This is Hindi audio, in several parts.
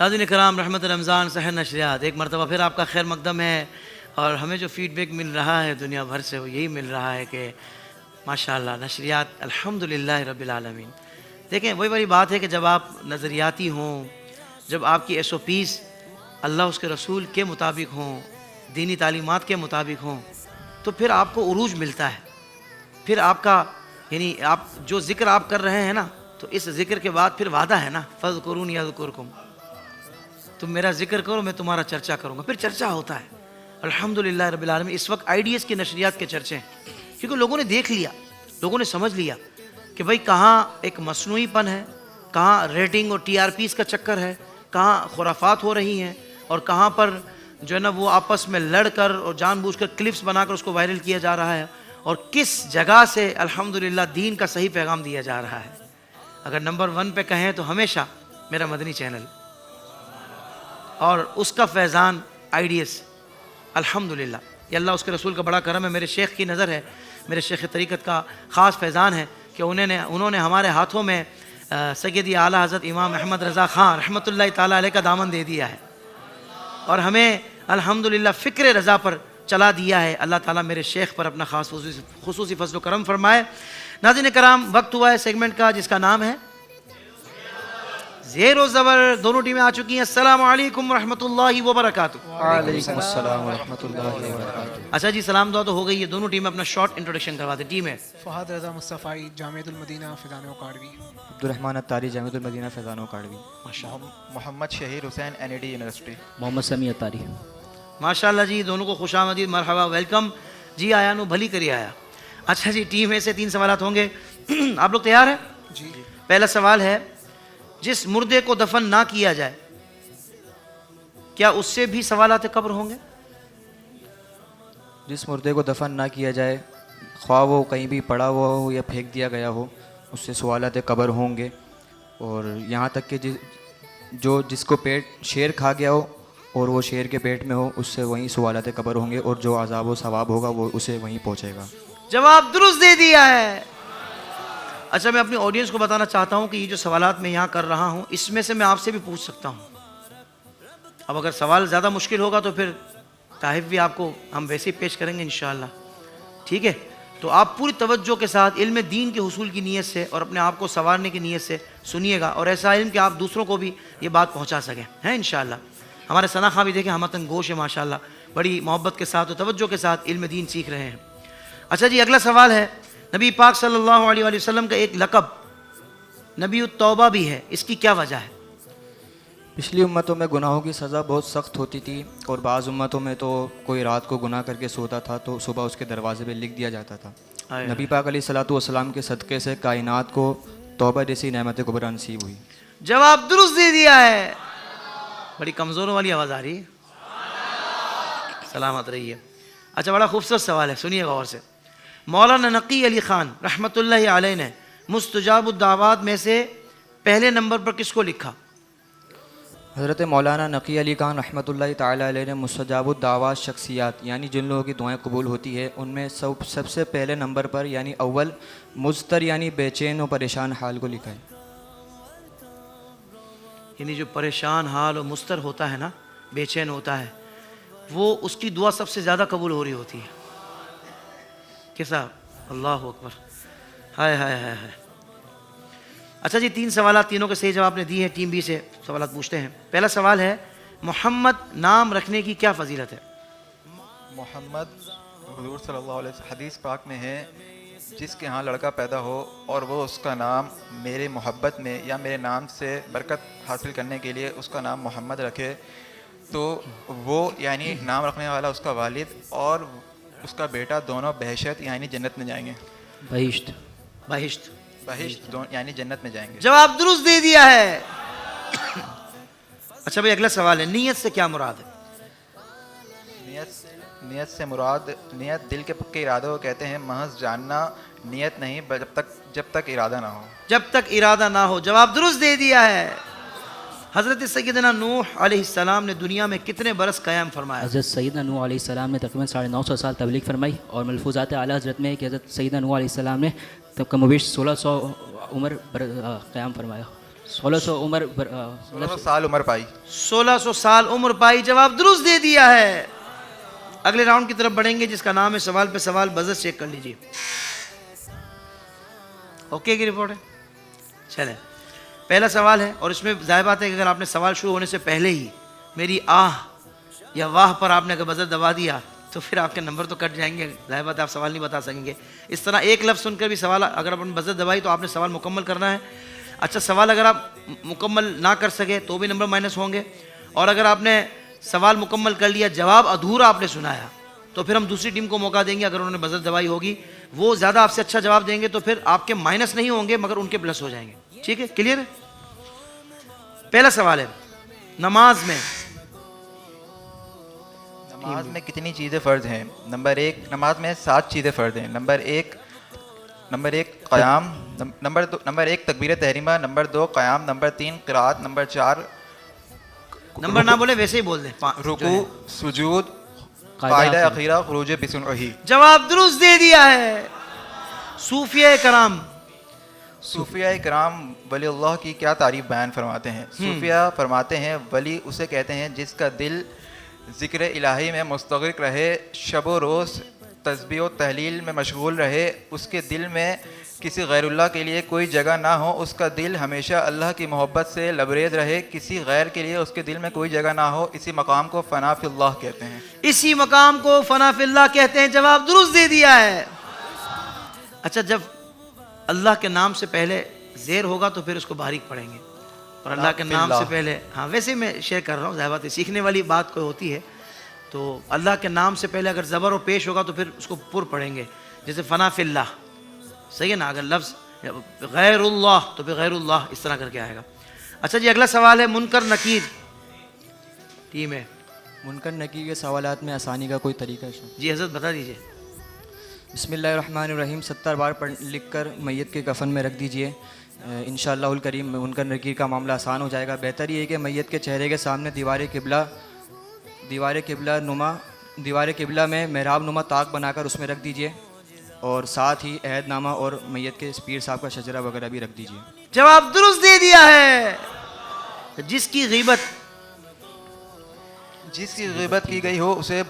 नाज़रीन कराम, रहमत रमज़ान सहर नशरियात एक मरतबा फिर आपका खैर मकदम है। और हमें जो फ़ीडबैक मिल रहा है दुनिया भर से वो यही मिल रहा है कि माशाअल्लाह नशरियात अल्हम्दुलिल्लाह रब्बिल आलमीन। देखें, वही वाली बात है कि जब आप नज़रियाती हों, जब आपकी SOPs अल्लाह उसके रसूल के मुताबिक हों, दीनी तालीमात के मुताबिक हों, तो फिर आपको उरूज मिलता है। फिर आपका यानी आप जो ज़िक्र आप कर रहे हैं ना, तो इस ज़िक्र के बाद फिर वादा है ना, फ़ज़्कुरूनी अज़्कुरकुम, तुम मेरा ज़िक्र करो मैं तुम्हारा चर्चा करूँगा। फिर चर्चा होता है अल्हम्दुलिल्लाह रब्बिल आलमीन। इस वक्त IDS की नशरियात के चर्चे हैं, क्योंकि लोगों ने देख लिया, लोगों ने समझ लिया कि भाई कहाँ एक मसनूईपन है, कहाँ रेटिंग और TRPs का चक्कर है, कहाँ खुराफात हो रही हैं, और कहाँ पर जो है ना वो आपस में लड़कर और जानबूझकर क्लिप्स बनाकर उसको वायरल किया जा रहा है, और किस जगह से अल्हम्दुलिल्लाह दीन का सही पैगाम दिया जा रहा है। अगर नंबर 1 पे कहें तो हमेशा मेरा मदनी चैनल और उसका फैज़ान IDS। अल्हम्दुलिल्लाह, ये अल्लाह उसके रसूल का बड़ा करम है। मेरे शेख की नज़र है, मेरे शेख तरीक़त का ख़ास फैज़ान है कि उन्होंने हमारे हाथों में सैयदी आला हज़रत इमाम अहमद रज़ा ख़ान रहमतुल्लाहि ताला अलैह का दामन दे दिया है, और हमें अल्हम्दुलिल्लाह फ़िक्र रज़ा पर चला दिया है। अल्लाह ताला मेरे शेख पर अपना ख़ास खुसूसी फ़ज़्ल करम फरमाए। नाज़रीन कराम, वक्त हुआ है सेगमेंट का जिसका नाम है ज़ेर व ज़बर। दोनों टीमें आ चुकी हैं। अस्सलामु अलैकुम व रहमतुल्लाहि व बरकातुहू। वालेकुम अस्सलाम व रहमतुल्लाहि व बरकातुहू। अच्छा जी, सलाम दुआ तो हो गई है। दोनों टीमें अपना शॉर्ट इंट्रोडक्शन करवाते। टीम है Fahad Raza Mustafai, Jamiatul Madina Faizan academy. Abdurrahman Attari, Jamiatul Madina Faizan academy. Mohammad Shaheer Hussain NAD university. Mohammad Sami Attari. माशाल्लाह जी, दोनों को खुशामदीद, मरहबा, वेलकम जी। आया नु भली करी आया। अच्छा जी, टीम में से 3 सवालात होंगे। आप लोग तैयार हैं? जी। पहला सवाल है, जिस मुर्दे को दफन ना किया जाए क्या उससे भी सवालात कब्र होंगे? जिस मुर्दे को दफन ना किया जाए, ख्वाह वो कहीं भी पड़ा हुआ हो या फेंक दिया गया हो, उससे सवालात कब्र होंगे। और यहाँ तक कि जिसको पेट शेर खा गया हो और वो शेर के पेट में हो, उससे वहीं सवालात कब्र होंगे, और जो अज़ाब व सवाब होगा वो उसे वहीं पहुँचेगा। जवाब दुरुस्त दे दिया है। अच्छा, मैं अपनी ऑडियंस को बताना चाहता हूँ कि ये जो सवालात मैं यहाँ कर रहा हूँ, इसमें से मैं आपसे भी पूछ सकता हूँ। अब अगर सवाल ज़्यादा मुश्किल होगा तो फिर ताहिफ़ भी आपको हम वैसे ही पेश करेंगे इंशाअल्लाह, ठीक है? तो आप पूरी तवज्जो के साथ इल्म दीन के हुसूल की नीयत से और अपने आप को संवारने की नीयत से सुनिएगा, और ऐसा इल्म कि आप दूसरों को भी ये बात पहुँचा सकें, हैं इंशाअल्लाह। हमारे सना खां भी देखें, हमतन गोश है माशाअल्लाह, बड़ी मोहब्बत के साथ और तवज्जो के साथ इल्म दीन सीख रहे हैं। अच्छा जी, अगला सवाल है, नबी पाक सल्लल्लाहु अलैहि वसल्लम का एक लक़ब नबीउत तौबा भी है, इसकी क्या वजह है? पिछली उम्मतों में गुनाहों की सज़ा बहुत सख्त होती थी, और बाज़ उम्मतों में तो कोई रात को गुनाह करके सोता था तो सुबह उसके दरवाजे पे लिख दिया जाता था। नबी पाक अलैहिस्सलातु वस्सलाम के सदक़े से कायनात को तौबा जैसी नेमत कुबरा नसीब हुई। जवाब दुरुस्त दे दिया है। बड़ी कमज़ोरों वाली आवाज़ आ रही है, सलामत रहिए। अच्छा, बड़ा खूबसूरत सवाल है, सुनिए गौर से। मौलाना नकी अली ख़ान रहमतुल्लाहि अलैह ने मुस्तजाबुद दावात में से पहले नंबर पर किसको लिखा? हज़रत मौलाना नकी अली खान रहमतुल्लाहि ताला अलैह ने मुस्तजाबुद दावात शख्सियात, यानी जिन लोगों की दुआएं कबूल होती है, उनमें सबसे पहले नंबर पर यानी अव्वल मुज़तर यानी बेचैन और परेशान हाल को लिखा है। यानी जो परेशान हाल और मुस्तर होता है ना, बेचैन होता है, वो उसकी दुआ सबसे ज़्यादा कबूल हो रही होती है। कैसा? अल्लाह अकबर, हाय हाय हाय हाय। अच्छा जी, 3 सवाल तीनों के सही जवाब ने दिए हैं। टीम बी से सवाल पूछते हैं। पहला सवाल है, मोहम्मद नाम रखने की क्या फजीलत है? मोहम्मद हुज़ूर सल्लल्लाहु अलैहि वसल्लम हदीस पाक में है, जिसके यहाँ लड़का पैदा हो और वो उसका नाम मेरे मोहब्बत में या मेरे नाम से बरकत हासिल करने के लिए उसका नाम मोहम्मद रखे, तो वो यानी नाम रखने वाला उसका वालिद और उसका बेटा दोनों बहशत यानी जन्नत में जाएंगे। बहिश्त। बहिश्त यानी जन्नत में जाएंगे। जवाब दुरुस्त दे दिया है। अच्छा भाई, अगला सवाल है, नियत से क्या मुराद है? नियत से मुराद, नियत दिल के पक्के इरादे को कहते हैं, महज जानना नियत नहीं, जब तक इरादा ना हो। जब तक इरादा ना हो। जवाब दुरुस्त दे दिया है। हज़रत सैयदना नूह अलैहिस्सलाम ने दुनिया में कितने बरस क़याम फरमाया? हज़रत सैयदना नूह अलैहिस्सलाम ने तकरीबन 950 साल तबलीग फरमाई, और मलफूज़ात आला हज़रत में है कि हज़रत सैयदना नूह अलैहिस्सलाम ने तब कमोबेश 1600 उम्र पर क़याम फरमाया। 1600 उम्र 1600 साल उम्र पाई। 1600 साल उम्र पाई। जवाब दुरुस्त दे दिया है। अगले राउंड की तरफ बढ़ेंगे जिसका नाम है सवाल पे सवाल। बजट चेक कर लीजिए। ओके की रिपोर्ट है। चले, पहला सवाल है और इसमें जाहिर बात है कि अगर आपने सवाल शुरू होने से पहले ही मेरी आह या वाह पर आपने अगर बजट दबा दिया तो फिर आपके नंबर तो कट जाएंगे। जाहिर बात है आप सवाल नहीं बता सकेंगे। इस तरह एक लफ्ज़ सुनकर भी सवाल अगर आपने बजट दबाई तो आपने सवाल मुकम्मल करना है। अच्छा, सवाल अगर आप मुकम्मल ना कर सके तो भी नंबर माइनस होंगे, और अगर आपने सवाल मुकम्मल कर लिया, जवाब अधूरा आपने सुनाया, तो फिर हम दूसरी टीम को मौका देंगे। अगर उन्होंने बजट दबाई होगी, वो ज़्यादा आपसे अच्छा जवाब देंगे तो फिर आपके माइनस नहीं होंगे मगर उनके प्लस हो जाएंगे। ठीक है, क्लियर है? पहला सवाल है, नमाज में कितनी चीज़ें फ़र्ज हैं? नंबर 1, नमाज में 7 चीज़ें फ़र्ज हैं। नंबर एक क़याम, नंबर 1 तकबीर तहरीमा, नंबर 2 क़याम, नंबर 3 क़िराअत, नंबर 4 नंबर ना बोले वैसे ही बोल दें। रुकू, सुजूद, क़ाइदा अखीरा, खुरूज बिस्मिल्लाह। जवाब दुरुस्त दे दिया है। सूफिया कराम वली अल्लाह की क्या तारीफ बयान फरमाते हैं? सूफिया फरमाते हैं, वली उसे कहते हैं जिसका दिल ज़िक्र इलाही में मुस्तग़रिक़ रहे, शब व रोज़ तस्बीह व तहलील में मशगूल रहे, उसके दिल में किसी गैरुल्लाह के लिए कोई जगह ना हो, उसका दिल हमेशा अल्लाह की मोहब्बत से लबरेज रहे, किसी गैर के लिए उसके दिल में कोई जगह ना हो। इसी मकाम को फ़ना फ़िल्लाह कहते हैं। इसी मकाम को फ़ना फ़िल्लाह कहते हैं। जवाब दुरुस्त दे दिया है। अच्छा, जब अल्लाह के नाम से पहले ज़ेर होगा तो फिर उसको बारीक पढ़ेंगे, और अल्लाह के नाम से पहले, हाँ वैसे मैं शेयर कर रहा हूँ, ज़ाहिर बात है सीखने वाली बात कोई होती है। तो अल्लाह के नाम से पहले अगर ज़बर और पेश होगा तो फिर उसको पुर पढ़ेंगे, जैसे फ़ना फ़िल्लाह, सही है ना? अगर लफ्ज़ गैरुल्लाह तो फिर गैरुल्लाह इस तरह करके आएगा। अच्छा जी, अगला सवाल है मुनकर नकीर टीम है। मुनकर नकीर के सवालात में आसानी का कोई तरीका है? जी हज़रत बता दीजिए। बिस्मिल्लाहिर्रहमानिर्रहीम 70 बार लिख कर मैयत के कफन में रख दीजिए। इंशाअल्लाहुल करीम मुनकर नकीर का मामला आसान हो जाएगा। बेहतर ये है कि मैयत के चेहरे के सामने दीवार किबला में मेहराब नुमा ताक बनाकर उसमें रख दीजिए, और साथ ही अहदनामा और मैयत के पीर साहब का शजरा वगैरह भी रख दीजिए। जवाब दुरुस्त दे दिया है। जिसकी ग़ीबत की गई हो उसे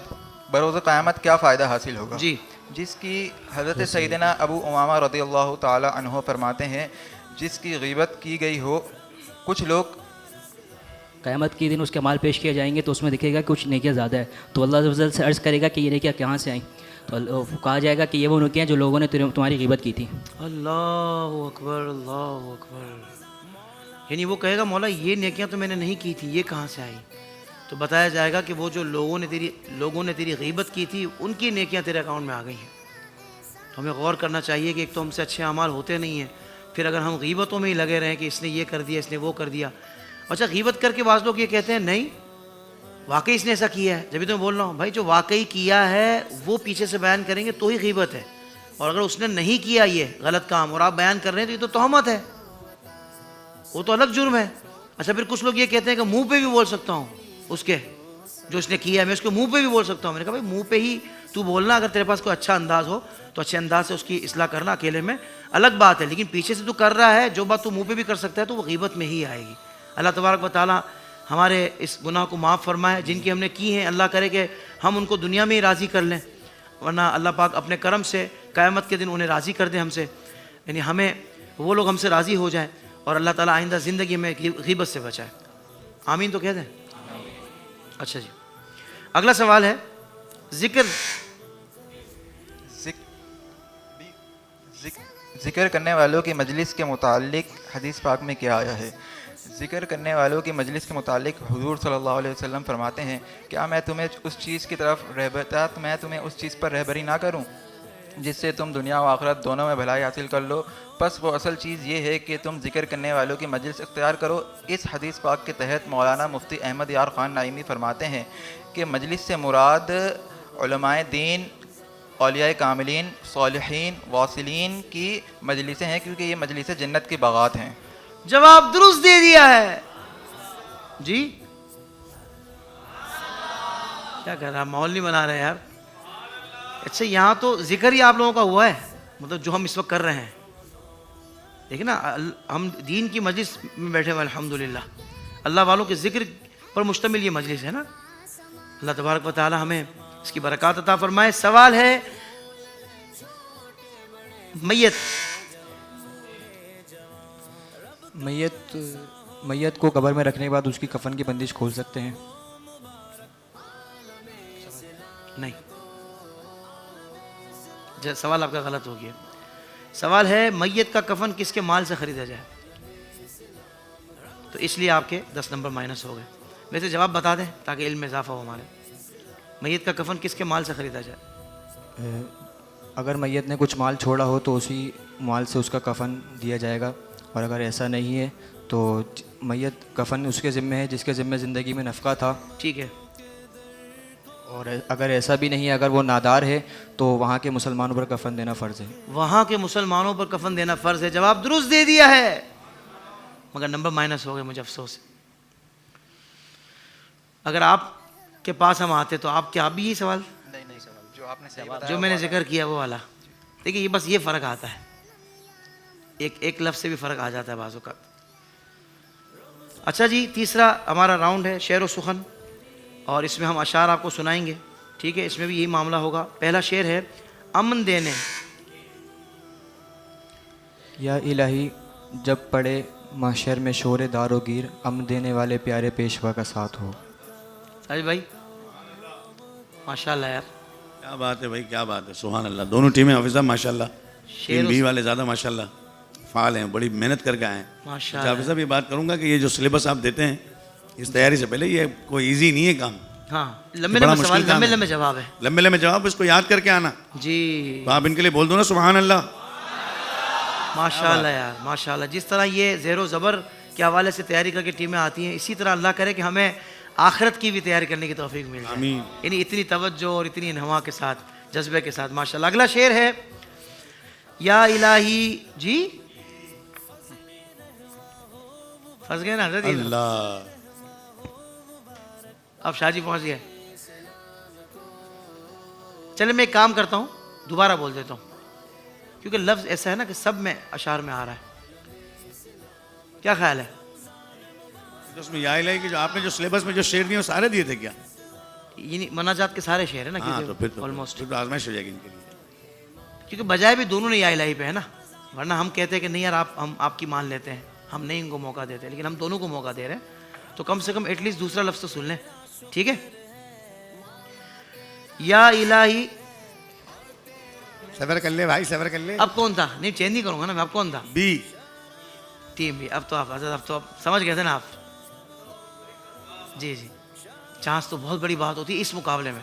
बरोज़ क़यामत क्या फ़ायदा हासिल होगा? जी, जिसकी हज़रत सैयदना अबू उमामा रज़ियल्लाहु ताला अन्हु फरमाते हैं, जिसकी ग़ीबत की गई हो, कुछ लोग क़यामत के दिन उसके माल पेश किए जाएंगे तो उसमें दिखेगा कुछ नेकियां ज़्यादा है, तो अल्लाह अज़्ज़ा से अर्ज़ करेगा कि ये नेकियां कहाँ से आई, तो कहा जाएगा कि ये वो नेकियां जो लोगों ने तुम्हारी ग़ीबत की थी। अल्लाहु अकबर, अल्लाहु अकबर। यानी वो कहेगा मौला ये नेकियां तो मैंने नहीं की थी, ये कहाँ से आई? तो बताया जाएगा कि वो जो लोगों ने तेरी ग़ीबत की थी उनकी नेकियां तेरे अकाउंट में आ गई हैं। तो हमें गौर करना चाहिए कि एक तो हमसे अच्छे अमाल होते नहीं हैं, फिर अगर हम ग़ीबतों में ही लगे रहें कि इसने ये कर दिया, इसने वो कर दिया। अच्छा, ग़ीबत करके बाज़ लोग ये कहते हैं नहीं वाकई इसने ऐसा किया है। जब भी तो मैं बोल रहा हूँ भाई, जो वाकई किया है वो पीछे से बयान करेंगे तो ही ग़ीबत है, और अगर उसने नहीं किया ये गलत काम और आप बयान कर रहे हैं तो ये तो तोहमत है, वो तो अलग जुर्म है। अच्छा, फिर कुछ लोग ये कहते हैं कि मुँह पर भी बोल सकता हूँ उसके जो उसने किया है, मैं उसके मुंह पे भी बोल सकता हूँ। मैंने कहा भाई मुंह पे ही तू बोलना, अगर तेरे पास कोई अच्छा अंदाज़ हो तो अच्छे अंदाज से उसकी इस्लाह करना, अकेले में अलग बात है, लेकिन पीछे से तू कर रहा है जो बात तू मुंह पे भी कर सकता है तो वो ग़ीबत में ही आएगी। अल्लाह तबारक व तआला हमारे इस गुनाह को माफ़ फरमाए जिनकी हमने की हैं। अल्लाह करे कि हम उनको दुनिया में ही राज़ी कर लें, वरना अल्लाह पाक अपने करम से क़यामत के दिन उन्हें राज़ी कर दे हमसे, यानी हमें वो लोग हमसे राज़ी हो जाएँ और अल्लाह ताला आइंदा ज़िंदगी में ग़ीबत से बचाए। आमीन तो कह दें। अच्छा जी, अगला सवाल है ज़िक्र करने वालों की मजलिस के मुतालिक हदीस पाक में क्या आया है? ज़िक्र करने वालों की मजलिस के मुतालिक हुज़ूर सल्लल्लाहु अलैहि वसल्लम फरमाते हैं, क्या मैं तुम्हें उस चीज़ की तरफ रहबरी ना करूं जिससे तुम दुनिया व आखिरत दोनों में भलाई हासिल कर लो? बस वो असल चीज़ ये है कि तुम ज़िक्र करने वालों की मजलिस इख्तियार करो। इस हदीस पाक के तहत मौलाना मुफ्ती अहमद यार ख़ान नाइमी फरमाते हैं कि मजलिस से मुराद उलमाए दीन, औलिया कामिलीन, सालिहीन, वासिलीन की मजलिसें हैं, क्योंकि ये मजलिसें जन्नत की बागात हैं। जवाब दुरुस्त दे दिया है जी। क्या कर रहा, माहौल नहीं बना रहे यार। अच्छा, यहाँ तो जिक्र ही आप लोगों का हुआ है, मतलब जो हम इस वक्त कर रहे हैं, देखिए ना, हम दीन की मजलिस में बैठे हुए अल्हम्दुलिल्लाह, अल्लाह वालों के ज़िक्र पर मुश्तमिल ये मजलिस है ना। अल्लाह तबारक व तआला हमें इसकी बरकत अता फरमाए। सवाल है, मैयत मैयत को कब्र में रखने के बाद उसकी कफन की बंदिश खोल सकते हैं? नहीं, सवाल आपका गलत हो गया। सवाल है मैयत का कफन किसके माल से ख़रीदा जाए, तो इसलिए आपके 10 नंबर माइनस हो गए। वैसे जवाब बता दें ताकि इल्म में इजाफा हो हमारे। मैयत का कफन किसके माल से ख़रीदा जाए? अगर मैयत ने कुछ माल छोड़ा हो तो उसी माल से उसका कफन दिया जाएगा, और अगर ऐसा नहीं है तो मैयत कफन उसके ज़िम्मे है जिसके ज़िम्मे ज़िंदगी में नफ़का था। ठीक है। और अगर ऐसा भी नहीं है, अगर वो नादार है तो वहाँ के मुसलमानों पर कफन देना फ़र्ज़ है। वहाँ के मुसलमानों पर कफन देना फ़र्ज़ है। जवाब दुरुस्त दे दिया है, मगर नंबर माइनस हो गए, मुझे अफसोस है। अगर आपके पास हम आते तो आप क्या, आप भी यही सवाल नहीं सवाल जो आपने सही बताया, जो मैंने जिक्र किया वो वाला। देखिए ये बस ये फ़र्क आता है, एक लफ्ज़ से भी फ़र्क आ जाता है बाज़ औक़ात। अच्छा जी, तीसरा हमारा राउंड है शेर व सुखन, और इसमें हम अशार आपको सुनाएंगे। ठीक है, इसमें भी यही मामला होगा। पहला शेर है, अमन देने। या इलाही जब पड़े महशर में शोर दारो गिर, अमन देने वाले प्यारे पेशवा का साथ हो। साजिद भाई माशाल्लाह यार, क्या बात है भाई, क्या बात है, सुभान अल्लाह। दोनों टीमें हाफिज़ा माशाल्लाह, टीम बी वाले ज़्यादा माशाल्लाह फ़ाल हैं, बड़ी मेहनत करके आए हैं माशाल्लाह। हाफिज़ा भी बात करूँगा कि ये जो सिलेबस आप देते हैं इस तैयारी से पहले, ये कोई इजी नहीं है काम। हाँ, लंबे बड़ा लंबे मुश्किल सवाल, काम लंबे है। लंबे जवाब है लंबे लंबे जवाब, इसको याद करके आना। जी। तो आप इनके लिए बोल दो ना सुभान अल्लाह। माशाल्लाह यार, माशाल्लाह। जिस तरह ये ज़ेरो ज़बर के हवाले से तैयारी करके टीमें आती हैं, इसी तरह अल्लाह करे कि हमें आखिरत की भी तैयारी करने की तौफीक मिल जाए, आमीन। यानी इतनी तवज्जो और इतनी इन्हवा के साथ, जज्बे के साथ माशाल्लाह। अगला शेर है, या इलाही जी, फंस गए ना हज़रत, अल्लाह। अब शाहजी पहुंच गए। चले मैं एक काम करता हूँ, दोबारा बोल देता हूँ, क्योंकि लफ्ज़ ऐसा है ना कि सब में अशार में आ रहा है। क्या ख्याल है? तो उसमें या इलाही की जो आपने जो सिलेबस में जो शेर दिए वो सारे दिए थे क्या? ये मनाजात के सारे शेर है ना, हाँ, तो फिर तो ऑलमोस्ट, फिर तो आजमाइश हो जाएगी इनके लिए। क्योंकि बजाय भी दोनों ने या इलाही पे है ना, वरना हम कहते हैं कि नहीं यार हम आपकी मान लेते हैं, हम नहीं इनको मौका देते, लेकिन हम दोनों को मौका दे रहे हैं, तो कम से कम एटलीस्ट दूसरा लफ्ज़ तो सुन लें। ठीक है, या इलाही। सबर कर ले भाई, सबर कर ले। अब कौन था? नहीं, चेंज नहीं करूंगा ना मैं। अब कौन था? बी टीम भी। अब तो आप समझ गए थे ना आप। जी जी, चांस तो बहुत बड़ी बात होती है इस मुकाबले में।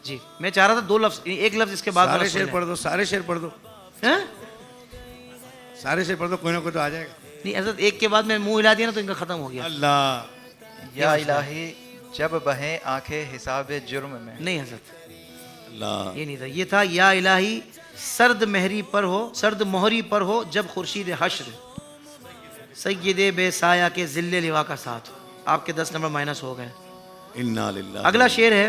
जी, मैं चाह रहा था दो लफ्ज, एक लफ्ज इसके बाद सारे वाला शेर सुन लें। पढ़ दो, सारे शेर पढ़ दो, हैं? सारे शेर पढ़ दो, कोई ना कोई तो आ जाएगा। नहीं, ऐसा एक के बाद मैं मुंह हिला दिया ना तो इनका खत्म हो गया। अल्लाह। या इलाही जब बहें आंखें हिसाब जुर्म में। नहीं हजरत, अल्लाह। ये नहीं था। ये था, या इलाही सर्द महरी पर हो, सर्द मोहरी पर हो जब खुर्शीद हश्र, सैयदे बेसाया के जिल्ले लिवा का साथ हो। आपके 10 नंबर माइनस हो गए। इन्ना लिल्लाह। अगला शेर है,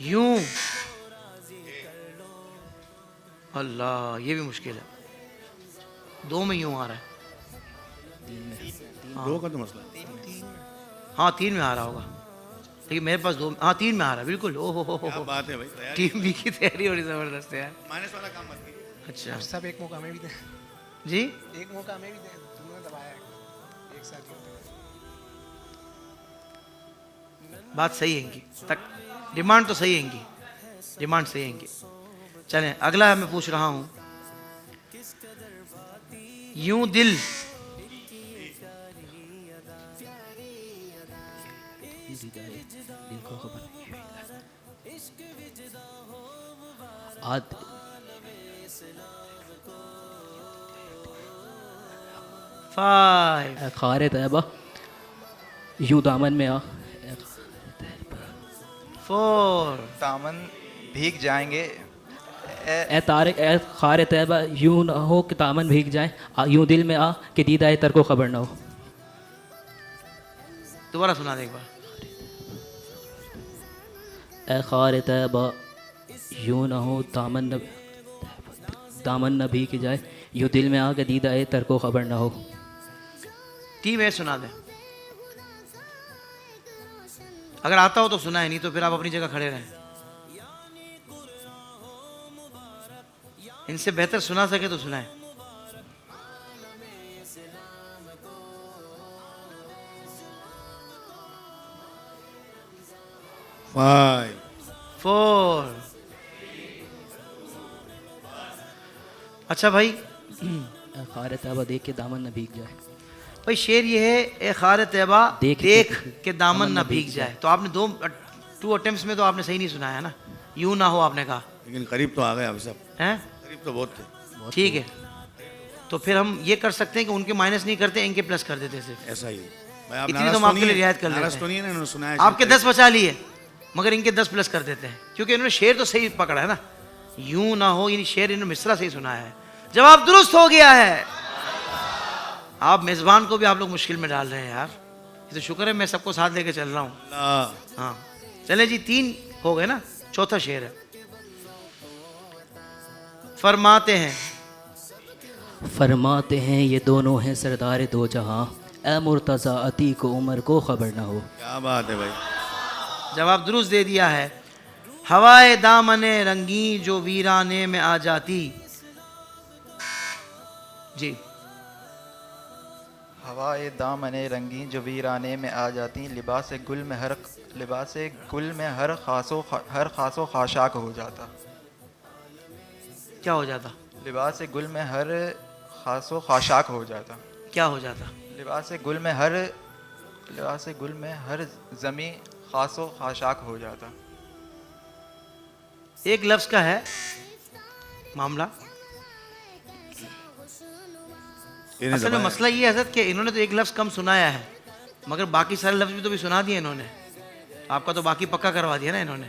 यूं। अल्लाह, ये भी मुश्किल है, दो में यूं आ रहा है। दो का तो मसला है। हाँ, 3 में आ रहा होगा, लेकिन मेरे पास 2, हाँ 3 में आ रहा है बिल्कुल। ओहो हो क्या बात है भाई, तैयारी। टीम बी की तैयारी बड़ी जबरदस्त है यार। माइनस वाला काम मत कीजिए। अच्छा सब एक मौका हमें भी दें, जी, एक मौका हमें भी दें, तुमने दबाया है, एक साथ ही होता है। बात सही है इनकी, तक डिमांड तो सही है इनकी, डिमांड सही है इनकी। चलें, अगला मैं पूछ रहा हूँ, यूं दिल। आद फाइव, खार तैयबा यूं दामन में आ, 4, दामन भीग जाएंगे ए तारिक ए खार तैयबा यूं ना हो कि दामन भीग जाए, यूं दिल में आ कि दीदा तर को खबर ना हो। दोबारा सुना दे एक बार। ए खार तैयबा यूं ना हो दामन दामन न भीग जाए, यूँ दिल में आके दीदा है तरको खबर ना हो। टीम ए सुना दे, अगर आता हो तो सुना है, नहीं तो फिर आप अपनी जगह खड़े रहें। इनसे बेहतर सुना सके तो सुनाए। फाइव 4। अच्छा भाई, खार तैबा देख के दामन न भीग जाए। भाई शेर ये है, ए खार तैबा देख देख के दामन ना भीग जाए। तो आपने टू अटेम्प्ट्स में तो आपने सही नहीं सुनाया ना, यूं ना हो आपने कहा, लेकिन करीब तो आ गए अभी सब, हैं? करीब तो बहुत थे। ठीक है, तो फिर हम ये कर सकते हैं कि उनके माइनस नहीं करते, इनके प्लस कर देते सिर्फ। ऐसा ही भाई, आप इतनी नाराज तो हम तो आपके नहीं लिए है? रियायत कर नाराज लेते तो हैं। नहीं है ना, इन्होंने सुनाया आपके 10 बचा लिए, मगर इनके 10 प्लस कर देते हैं, क्योंकि इन्होंने शेर तो सही पकड़ा है ना। यूं ना हो, यानी शेर इन्होंने मिसरा सही सुनाया है। जवाब दुरुस्त हो गया है। आप मेजबान को भी आप लोग मुश्किल में डाल रहे हैं यार। ये तो शुक्र है मैं सबको साथ लेके चल रहा हूँ। अल्लाह। हाँ चले जी, 3 हो गए ना, चौथा शेर है। फरमाते हैं ये दोनों हैं सरदार दो जहां, ए मुर्तज़ा अती को उमर को खबर ना हो। क्या बात है भाई, जवाब दुरुस्त दे दिया है। हवाए दामने रंगी जो वीराने में आ जाती। जी, हवाए दामने रंगी जो वीराने में आ जाती, लिबास गुल में हर खासो खाशाक हो जाता। क्या हो जाता? लिबास गुल में हर खासो खाशाक हो जाता। क्या हो जाता? लिबास गुल में हर जमी खासो खाशाक हो जाता। एक लफ्ज का है मामला। इन्हें असल में दबाया। मसला ये है हज़रत कि इन्होंने तो एक लफ्ज कम सुनाया है, मगर बाकी सारे लफ्ज भी तो भी सुना दिए इन्होंने। आपका तो बाकी पक्का करवा दिया ना इन्होंने।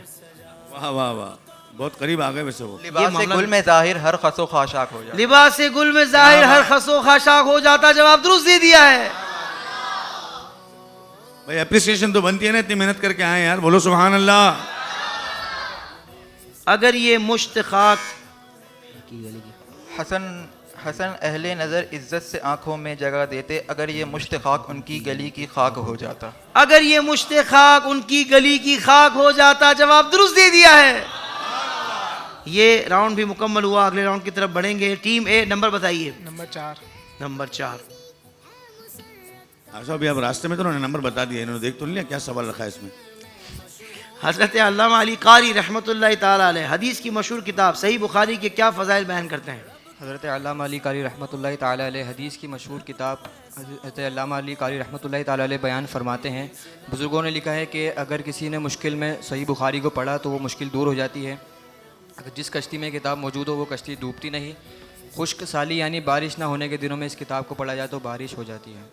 वाह वाह वाह, बहुत करीब आ गए वैसे वो। लिबास मामला- गुल में जाहिर हर खसो खाशाक हो जाता। लिबास गुल में जाहिर हर खसो खाशाक हो जाता। जवाब दुरुस्त दे दिया है। भाई अप्रिसिएशन तो बनती है ना, इतनी मेहनत करके आए यार, बोलो सुभान अल्लाह। अगर ये मुश्त खाक हसन अहले नज़र इज्जत से आंखों में जगह देते, अगर ये मुश्त खाक उनकी गली की खाक हो जाता। अगर ये मुश्त खाक उनकी गली की खाक हो जाता। जवाब दुरुस्त दे दिया है। ये राउंड भी मुकम्मल हुआ। अगले राउंड की तरफ बढ़ेंगे। टीम ए, नंबर बताइए। नंबर 4। नंबर 4। अच्छा अभी आप रास्ते में तो उन्होंने नंबर बता दिया, इन्होंने देख तो नहीं लिया क्या सवाल रखा है इसमें। हज़रत अल्लामा अली कारी रहमतुल्लाह ताला अलैह हदीस की मशहूर किताब सही बुखारी के क्या फ़ज़ाइल बयान करते हैं? हज़रत अल्लामा अली कारी रहमतुल्लाह ताला अलैह हदीस की मशहूर किताब हज़रत अल्लामा अली कारी रहमतुल्लाह ताला अलैह बयान फरमाते हैं, बुज़ुर्गों ने लिखा है कि अगर किसी ने मुश्किल में सही बुखारी को पढ़ा तो वो मुश्किल दूर हो जाती है। अगर जिस कश्ती में किताब मौजूद हो वो कश्ती डूबती नहीं। खुश्क साली यानी बारिश ना होने के दिनों में इस किताब को पढ़ा जाए तो बारिश हो जाती है।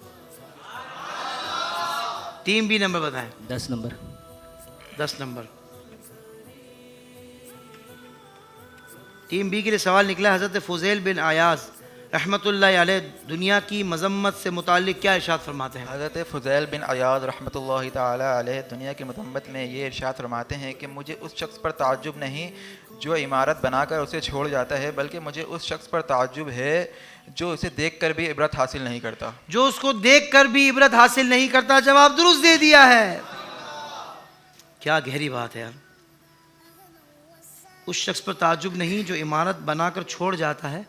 टीम बी नंबर बताएं। 10 नंबर। 10 नंबर। टीम बी के लिए सवाल निकला। हज़रत फ़ुज़ैल बिन आयाज़ रहमतुल्लाह अलैह दुनिया की मजम्मत से मुताल्लिक़ क्या इरशाद फरमाते हैं? हज़रत फ़ुज़ैल बिन अयाद रहमतुल्लाहि ताला अलैह दुनिया की मजम्मत में ये इरशाद फरमाते हैं कि मुझे उस शख्स पर ताज्जुब नहीं जो इमारत बनाकर उसे छोड़ जाता है, बल्कि मुझे उस शख्स पर ताज्जुब है जो उसे देखकर भी इबरत हासिल नहीं करता। जो उसको देखकर भी इबरत हासिल नहीं करता। जवाब दुरुस्त दे दिया है। क्या गहरी बात है यार। उस शख्स पर ताज्जुब नहीं जो इमारत बनाकर छोड़ जाता है,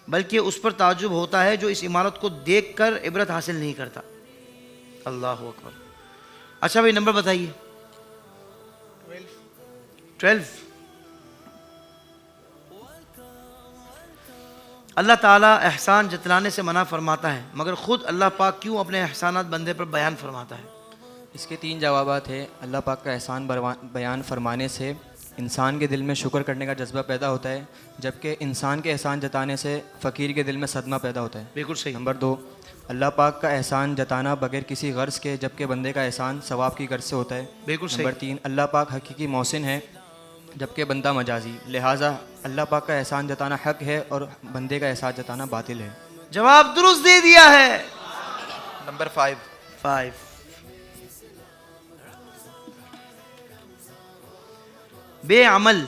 बल्कि उस पर ताज्जुब होता है जो इस इमारत को देखकर इबरत हासिल नहीं करता। अल्लाह अकबर। अच्छा भाई नंबर बताइए। 12। अल्लाह ताला एहसान जतलाने से मना फरमाता है, मगर ख़ुद अल्लाह पाक क्यों अपने एहसानात बंदे पर बयान फरमाता है? इसके 3 जवाबात है। अल्लाह पाक का एहसान बयान फरमाने से इंसान के दिल में शुक्र करने का जज्बा पैदा होता है, जबकि इंसान के एहसान जताने से फ़कीर के दिल में सदमा पैदा होता है। बिल्कुल सही। नंबर 2, अल्लाह पाक का एहसान जताना बगैर किसी गर्ज़ के, जबकि बंदे का एहसान सवाब की गर्ज़ से होता है। बिल्कुल सही। नंबर 3, अल्लाह पाक हकीकी मौसिन है जबकि बंदा मजाजी, लिहाजा अल्लाह पाक का एहसान जताना हक है और बंदे का एहसान जताना बातिल है। जवाब दुरुस्त दे दिया है। नंबर 5। 5। बेअमल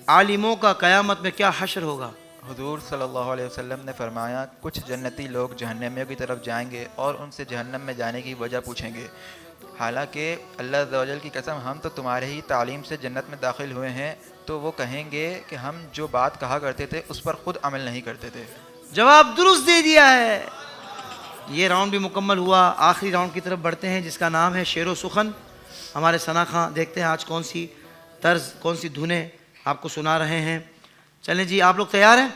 आलिमों का क़यामत में क्या हशर होगा? हुजूर सल्लल्लाहु अलैहि वसल्लम ने फरमाया, कुछ जन्नती लोग जहन्नमियों की तरफ जाएंगे और उनसे जहन्नम में जाने की वजह पूछेंगे। हालांकि अल्लाह अज़्ज़ा वजल की कसम, हम तो तुम्हारे ही तालीम से जन्नत में दाखिल हुए हैं। तो वो कहेंगे कि हम जो बात कहा करते थे उस पर ख़ुद अमल नहीं करते थे। जवाब दुरुस्त दे दिया है। ये राउंड भी मुकम्मल हुआ। आखिरी राउंड की तरफ बढ़ते हैं जिसका नाम है शेर व सुखन। हमारे सना खां देखते हैं आज कौन सी तर्ज, कौन सी धुनें आपको सुना रहे हैं। चलें जी, आप लोग तैयार हैं?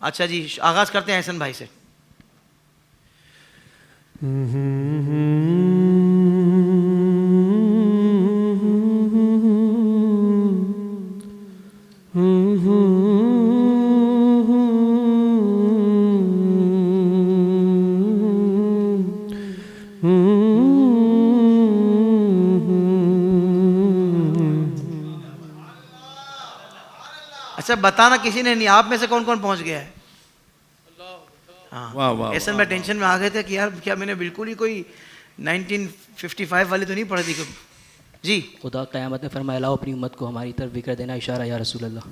अच्छा जी, आगाज़ करते हैं एहसन भाई से। अच्छा बताना किसी ने नहीं, आप में से कौन कौन पहुंच गया है? हाँ, वाह वाह ऐसा मैं टेंशन में आ गए थे कि यार क्या मैंने बिल्कुल ही कोई 1955 वाली तो नहीं पढ़ दी जी। खुदा क़यामत में फरमाया, लाओ अपनी उम्मत को हमारी तरफ भी कर देना इशारा या रसूल अल्लाह।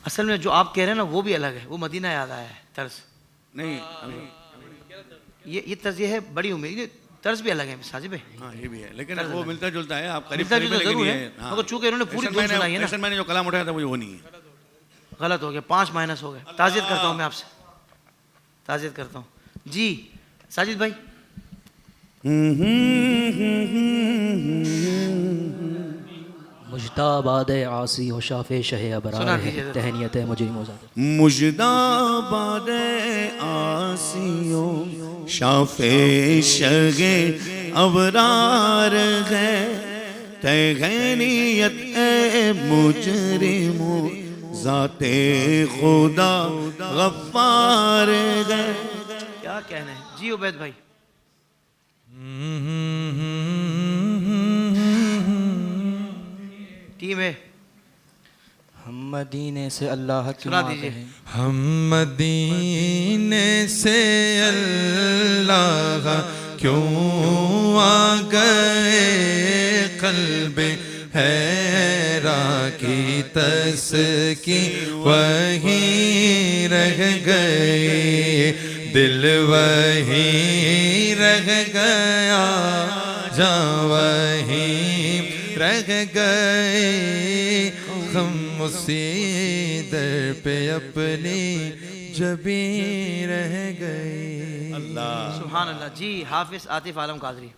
असल में जो आप कह रहे हैं ना वो भी अलग है, वो मदीना याद आया है तर्ज। नहीं, ये तर्ज ये है बड़ी उम्मीद, ये तर्ज भी अलग है साजिब भाई। हाँ ये भी है, लेकिन वो मिलता जुलता है। आप करीब मिलता करीब जुलता है, लेकिन जरूर ये है। हाँ। मगर चूंकि इन्होंने पूरी धुन सुनाई है ना, मैंने जो कलाम उठाया था वो नहीं है। गलत हो गया, 5 माइनस हो गए। ताज़ियत करता हूँ मैं आपसे, ताज़ियत करता हूँ जी साजिद भाई। मुजदाबाद आसी हो शाफ़े शह सुना अबरार दीजिए है, जरा। तहनीत है मुझे मोज़ाद। मुजदाबाद आसियो शाफे शगे अबरार है, तहनीयत ए मुजरिमो ज़ाते खुदा गफ्फार है। क्या कहना है जी उबैद भाई? टीम है, हम मदीने से अल्लाह क्यों सुना आ दीजिए। गए, हम मदीने से अल्लाह क्यों आ गए, क़ल्बे हैरा की तस्की वहीं रह गए, दिल वहीं रह गया, जा वहीं रह गए, हम उसी दर पे अपनी जबी रह गए। सुभान अल्लाह जी। हाफिज आतिफ आलम कादरी।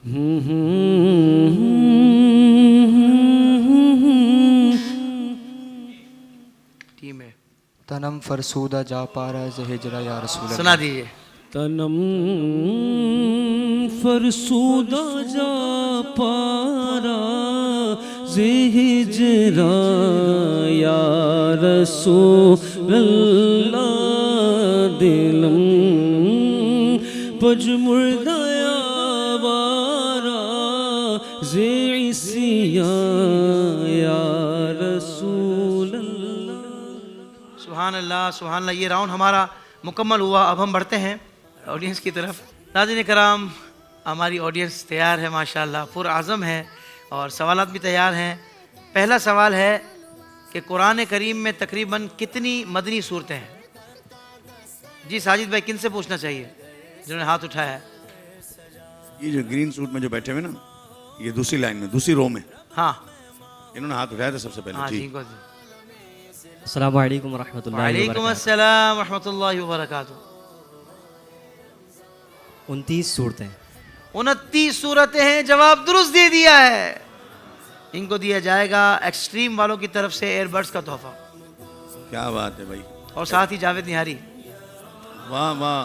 टीम है, तनम फरसूदा जा पारा ज़े हिजरा या रसूल अल्लाह। सुना दीजिए। तनम फरसूदा जा पारा ज़े हिजरा या रसूल अल्लाह, दिलम पजमुर्दा या बारा ज़े इसिया या रसूल अल्लाह। सुभान अल्लाह, सुभान अल्लाह। ये राउंड हमारा मुकम्मल हुआ। अब हम बढ़ते हैं ऑडियंस की तरफ। नाज़रीन कराम, हमारी ऑडियंस तैयार है माशाल्लाह, पुरआज़म है और सवालात भी तैयार हैं। पहला सवाल है कि कुरान करीम में तकरीबन कितनी मदनी सूरतें हैं? जी साजिद भाई, किन से पूछना चाहिए जिन्होंने हाथ उठाया है? ये जो ग्रीन सूट में जो बैठे हुए ना, ये दूसरी लाइन में, दूसरी रो में, हाँ इन्होंने हाथ उठाया था सबसे पहले। हाँ जी। ठीक, अस्सलामु अलैकुम वरहमतुल्लाहि वालेकुम वबरकातुहू। अस्सलाम रहमतुल्लाहि व बरकातुहू। 29 सूरतें। 29 सूरतें हैं। जवाब दुरुस्त दे दिया है। इनको दिया जाएगा एक्सट्रीम वालों की तरफ से एयरबड्स का तोहफा क्या बात है भाई, और साथ ही जावेद निहारी। वाह वाह,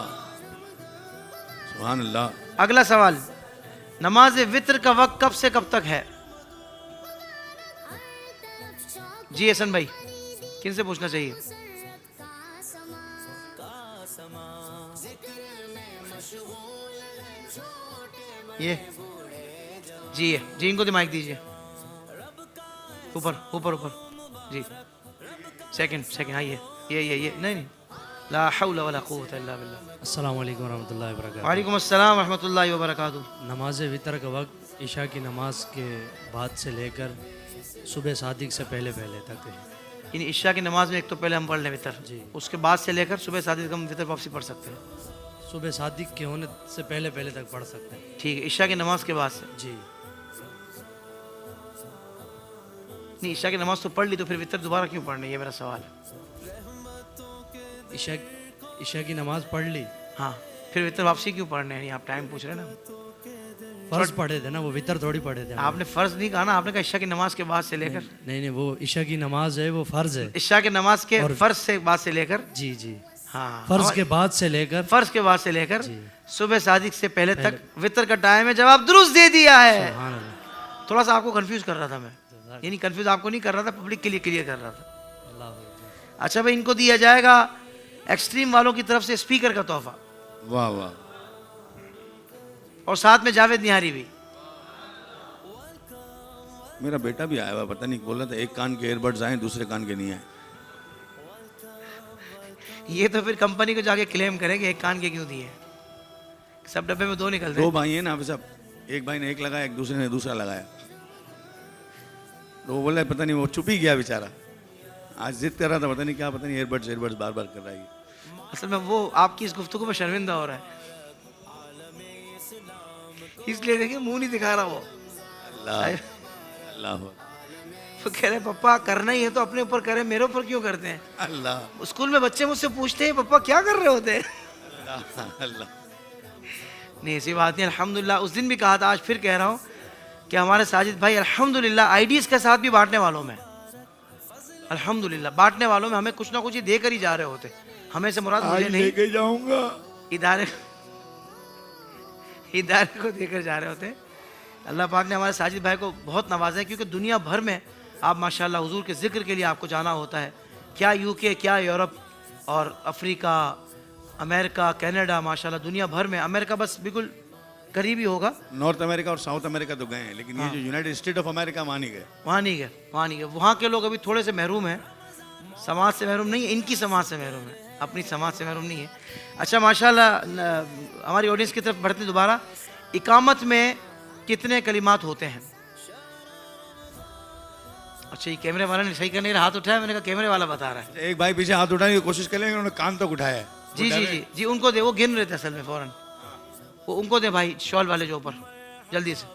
सुभान अल्लाह। अगला सवाल, नमाज वित्र का वक्त कब से कब तक है? जी हसन भाई, किन से पूछना चाहिए? ये जी इनको माइक दीजिए। ऊपर ऊपर ऊपर जी। सेकंड सेकंड, हाँ ये नहीं नहीं ला हौला वला कुव्वता इल्ला बिल्लाह। अस्सलाम वालेकुम रहमतुल्लाहि व बरकातहू। वालेकुम अस्सलाम रहमतुल्लाहि व बरकातहू। नमाज वितर का वक्त इशा की नमाज के बाद से लेकर सुबह सादिक से पहले पहले तक है। इन इशा की नमाज में एक तो पहले हम पढ़ लें वितर, जी। उसके बाद से लेकर सुबह सादिक हम वितर वापसी पढ़ सकते हैं। सुबह सादिक के होने से पहले पहले तक पढ़ सकते हैं। ठीक है, इशा की नमाज के बाद से। जी। नहीं, इशा की नमाज तो पढ़ ली तो फिर वितर दोबारा क्यों पढ़नी, ये मेरा सवाल है। इशा की नमाज पढ़ ली, हाँ, फिर वितर वापसी क्यों पढ़ने हैं, आप टाइम पूछ रहे हैं ना। फर्ज पढ़े थे ना, वो वितर थोड़ी पढ़े थे। आपने फर्ज नहीं कहा ना, आपने कहा इशा की नमाज के बाद से लेकर। नहीं नहीं, वो इशा की नमाज है, वो फर्ज है। इशा की नमाज के फर्ज से बाद से लेकर। जी जी, हाँ, फर्ज के बाद से लेकर, फर्ज के बाद से लेकर जी। सुबह सादिक से पहले तक वितर का टाइम है। जवाब दुरुस्त दे दिया है। सुभान अल्लाह। थोड़ा सा आपको कंफ्यूज कर रहा था मैं, यानी कंफ्यूज आपको नहीं कर रहा था, पब्लिक के लिए क्लियर कर रहा था। अल्लाह हू। अच्छा भाई, इनको दिया जाएगा एक्सट्रीम वालों की तरफ से स्पीकर का तोहफा, वाह वाह। और साथ में जावेद निहारी भी। मेरा बेटा भी आया हुआ, पता नहीं, बोल रहा था एक कान के एयरबड्स आए, दूसरे कान के नहीं आए। ये तो फिर कंपनी को जाके क्लेम करेंगे एक कान के क्यों दिए, सब डब्बे में दो निकलते दो हैं। भाई हैं ना सब, एक भाई ने एक लगाया, एक दूसरे ने दूसरा लगाया। तो वो बोला पता नहीं, वो चुप ही गया बेचारा। आज जिद कर रहा था, पता नहीं क्या, पता नहीं एयरबड्स एयरबड्स बार बार कर रहा है। असल में वो आपकी इस गुफ्तगू में शर्मिंदा हो रहा है, इसलिए देखिए मुंह नहीं दिखा रहा वो। अल्लाह अल्लाह वो कह रहे पापा करना ही है तो अपने ऊपर करें, मेरे ऊपर क्यों करते हैं। अल्लाह स्कूल में बच्चे मुझसे पूछते हैं पापा क्या कर रहे होते हैं। अल्लाह। नहीं, ऐसी बात नहीं। अल्हम्दुलिल्लाह, उस दिन भी कहा था, आज फिर कह रहा हूँ कि हमारे साजिद भाई अल्हम्दुलिल्लाह आईडीज के साथ भी बांटने वालों में, अल्हम्दुलिल्लाह बांटने वालों में हमें कुछ ना कुछ ही देकर ही जा रहे होते। हमें से मुराद मुझे नहीं, लेके जाऊंगा इदारे को देकर जा रहे होते। अल्लाह पाक ने हमारे साजिद भाई को बहुत नवाजा है, क्योंकि दुनिया भर में आप माशाल्लाह हुजूर के जिक्र के लिए आपको जाना होता है। क्या यूके, क्या यूरोप और अफ्रीका, अमेरिका, कनाडा, माशाल्लाह दुनिया भर में। अमेरिका बस बिल्कुल करीब ही होगा, नॉर्थ अमेरिका और साउथ अमेरिका तो गए हैं, लेकिन ये जो यूनाइटेड स्टेट ऑफ अमेरिका वहाँ नहीं गए। वहाँ नहीं गए, वहाँ नहीं गए। वहाँ के लोग अभी थोड़े से महरूम हैं, समाज से महरूम नहीं है, इनकी समाज से महरूम है, अपनी समाज से महरूम नहीं है। अच्छा माशाल्लाह, हमारी ऑडियंस की तरफ बढ़ते दोबारा। इकामत में कितने कलिमात होते हैं? अच्छा, ये कैमरे वाला ने सही करने के लिए हाथ उठाया, मैंने कहा कैमरे वाला बता रहा है। एक भाई पीछे हाथ उठाने की कोशिश कर लेंगे, उन्होंने कान तक उठाया है। जी जी जी जी, उनको दे, वो गिन रहे थे असल में फौरन, वो उनको दे भाई, शॉल वाले जो ऊपर, जल्दी से।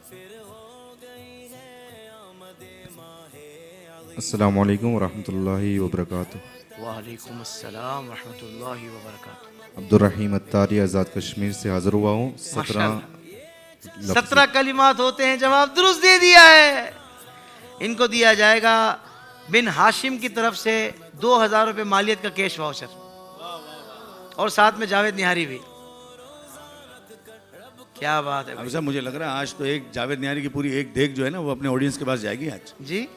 अस्सलाम वालेकुम वरहमतुल्लाहि वबरकातुहू। वालेकुम अस्सलाम रहमतुल्लाहि व बरकातहू। अब्दुर्रहीम अत्तारी आज़ाद कश्मीर से हाज़िर हुआ हूँ। 17 कलिमात होते हैं। जवाब दुरुस्त दे दिया है। इनको दिया जाएगा बिन हाशिम की तरफ से 2000 रुपये मालियत का कैश वाउचर, और साथ में जावेद निहारी भी। क्या बात है अब साहब, मुझे लग रहा है आज तो एक जावेद निहारी की पूरी एक देख जो है ना, वो अपने ऑडियंस के पास जाएगी आज। जी,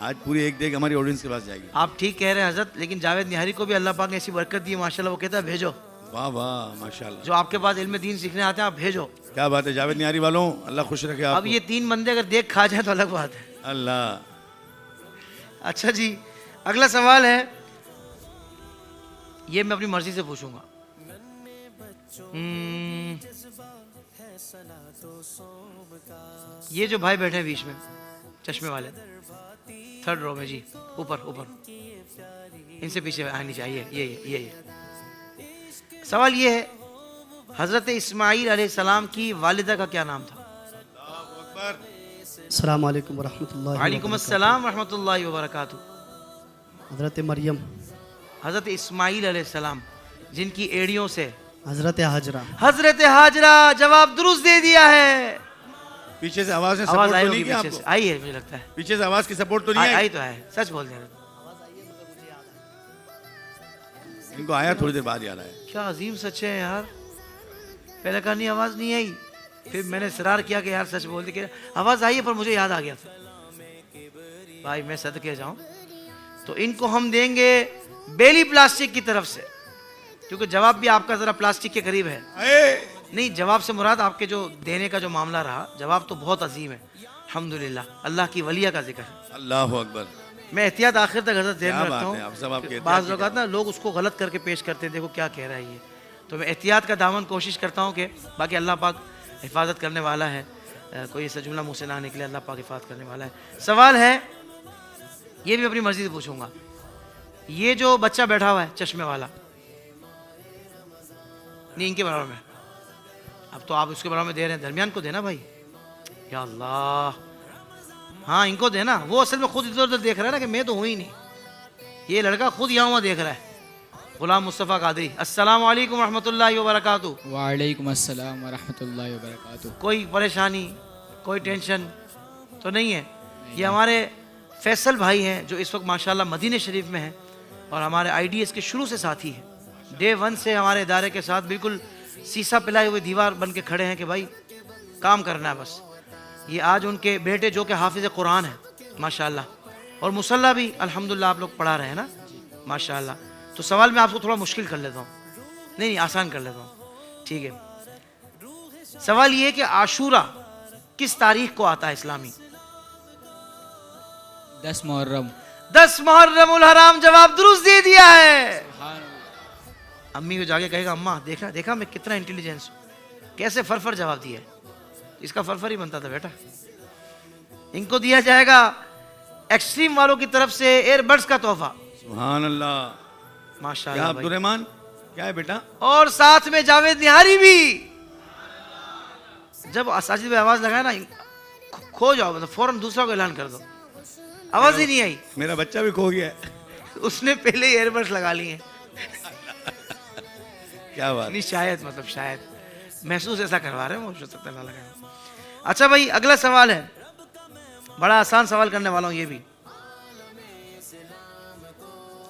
आज पूरी एक देख हमारी ऑडियंस के पास जाएगी। आप ठीक कह रहे हैं हजरत, लेकिन जावेद निहारी को भी अल्लाह पाक ने ऐसी बरकत दी है माशाल्लाह, वो कहता है भेजो, वाह वाह माशाल्लाह। जो आपके पास इल्म दीन सीखने आते हैं आप भेजो। क्या बात है जावेद निहारी वालों, अल्लाह खुश रखे आपको। अब ये 3 बंदे अगर देख खा जाए तो अलग बात है। अल्लाह। अच्छा जी, अगला सवाल है, ये मैं अपनी मर्जी से पूछूंगा। ये जो भाई बैठे हैं बीच में, चश्मे वाले, 3rd रो में जी, ऊपर ऊपर, इनसे पीछे आनी चाहिए। ये सवाल ये है, हजरत इस्माईल अलैहिस्सलाम की वालिदा का क्या नाम था? अस्सलाम वालेकुम वरहमतुल्लाहि वालेकुम अस्सलाम रहमतुल्लाहि व बरकातहू। हज़रत मरियम, हजरत इस्माईल अलैहिस्सलाम जिनकी एड़ियों से हज़रत हाजरा। हजरत हाजरा। जवाब दुरुस्त दे दिया है। पीछे से आवाज ने आवाज सपोर्ट आई तो होगी नहीं किया पीछे आपको? से, आई है मुझे लगता है, पीछे से आवाज की सपोर्ट तो नहीं आई? आई तो है, सच बोल दे रहे। इनको आया थोड़ी देर बाद याद आया। क्या अजीम सच है यार, पहले कहा नहीं आवाज नहीं आई, फिर मैंने इसरार किया कि यार सच बोल दे, कि आवाज आई है, पर मुझे याद आ गया था। भाई मैं सदके जाऊं तो इनको हम देंगे बेली प्लास्टिक की तरफ से, क्योंकि जवाब भी आपका जरा प्लास्टिक के करीब है। नहीं, जवाब से मुराद आपके जो देने का जो मामला रहा, जवाब तो बहुत अजीम है। अल्हम्दुलिल्लाह, अल्लाह की वलिया का जिक्र है। अल्लाह अकबर। मैं एहतियात आखिर तक हजरत ध्यान क्या में बात रखता है, आप सब हूँ आपकी कि एहतियात बाज़ की लोग ना लोग उसको गलत करके पेश करते हैं, देखो क्या कह रहा है ये। तो मैं एहतियात का दामन कोशिश करता हूँ कि बाकी अल्लाह पाक हिफाजत करने वाला है, कोई ऐसा जुमला मुँह से ना निकले, अल्लाह पाक हिफाजत करने वाला है। सवाल है, ये भी अपनी मर्जी से पूछूंगा, ये जो बच्चा बैठा हुआ है चश्मे वाला, नहीं इनके बराबर में, अब तो आप उसके बराबर में दे रहे हैं, दरमियान को देना भाई, या अल्लाह, हाँ इनको देना। वो असल में खुद इधर उधर देख रहा है ना कि मैं तो हूँ ही नहीं, ये लड़का खुद यहाँ वहाँ देख रहा है। गुलाम मुस्तफ़ा कादरी, अस्सलाम वालेकुम रहमतुल्लाहि व बरकातुहू। वालेकुम अस्सलाम व रहमतुल्लाहि व बरकातुहू। कोई परेशानी, कोई टेंशन तो नहीं है? ये हमारे फैसल भाई हैं जो इस वक्त माशाल्लाह मदीने शरीफ में हैं और हमारे IDS के शुरू से साथी हैं, डे 1 से हमारे इदारे के साथ बिल्कुल शीशा पिलाए हुए दीवार बन के खड़े हैं कि भाई काम करना है बस। ये आज उनके बेटे जो कि हाफिज़ कुरान है माशाल्लाह, और मुसल्ला भी अल्हम्दुलिल्लाह आप लोग पढ़ा रहे हैं ना माशाल्लाह। तो सवाल मैं आपको थोड़ा मुश्किल कर लेता हूँ, नहीं आसान कर लेता हूँ, ठीक है। सवाल ये है कि आशूरा किस तारीख को आता है इस्लामी? 10 मुहर्रम। 10 मुहर्रमुल हराम, जवाब दुरुस्त दे दिया है। अम्मी को जाके कहेगा अम्मा देखा देखा मैं कितना इंटेलिजेंस हूँ, कैसे फरफर जवाब दिया है, इसका फरफर ही बनता था बेटा। इनको दिया जाएगा एक्सट्रीम वालों की तरफ से एयरबड्स का तोहफा। सुभान अल्लाह, माशाल्लाह क्या भाई। अब्दुर्रहमान, क्या है बेटा? और साथ में जावेद निहारी भी। जब साजिद भाई आवाज लगाए ना, खो जाओ, मतलब फौरन दूसरा को ऐलान कर दो, आवाज ही नहीं आई। मेरा बच्चा भी खो गया है। उसने पहले ही एयरबड्स लगा लिए हैं। क्या बात? नहीं शायद, मतलब शायद महसूस ऐसा करवा रहे हैं, हो सकता है लगा। अच्छा भाई, अगला सवाल है, बड़ा आसान सवाल करने वाला हूँ ये भी,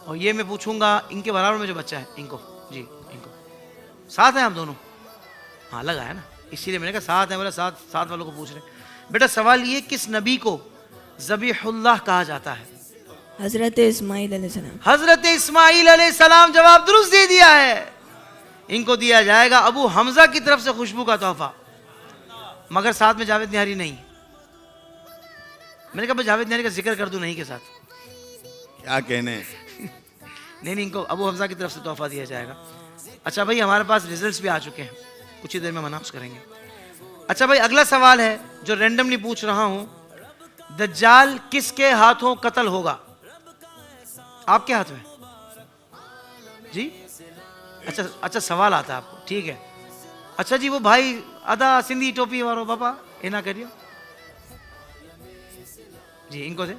और ये मैं पूछूंगा इनके बराबर में जो बच्चा है, इनको जी, इनको साथ हैं हम दोनों, हाँ लगा है ना, इसीलिए मैंने कहा साथ है, बोला साथ वालों को पूछ रहे। बेटा सवाल ये, किस नबी को ज़बीहुल्लाह कहा जाता है? हजरत इस्माइल अलैहिस्सलाम। हजरत इस्माइल अलैहिस्सलाम, जवाब दुरुस्त दे दिया है। इनको दिया जाएगा अबू हमजा की तरफ से खुशबू का तोहफा, मगर साथ में जावेद निहारी नहीं। मैंने कहा जावेद निहारी का जिक्र कर दूं नहीं के साथ, क्या कहने। नहीं, इनको अबू हमजा की तरफ से तोहफा दिया जाएगा। अच्छा भाई, हमारे पास रिजल्ट्स भी आ चुके हैं, कुछ ही देर में अनाउंस करेंगे। अच्छा भाई, अगला सवाल है जो रैंडमली पूछ रहा हूं, दज्जाल किसके हाथों कत्ल होगा? आपके हाथ में जी? अच्छा सवाल आता है आपको, ठीक है। अच्छा जी, वो भाई आधा सिंधी टोपी वालो बापा इना करियो जी, इनको दे।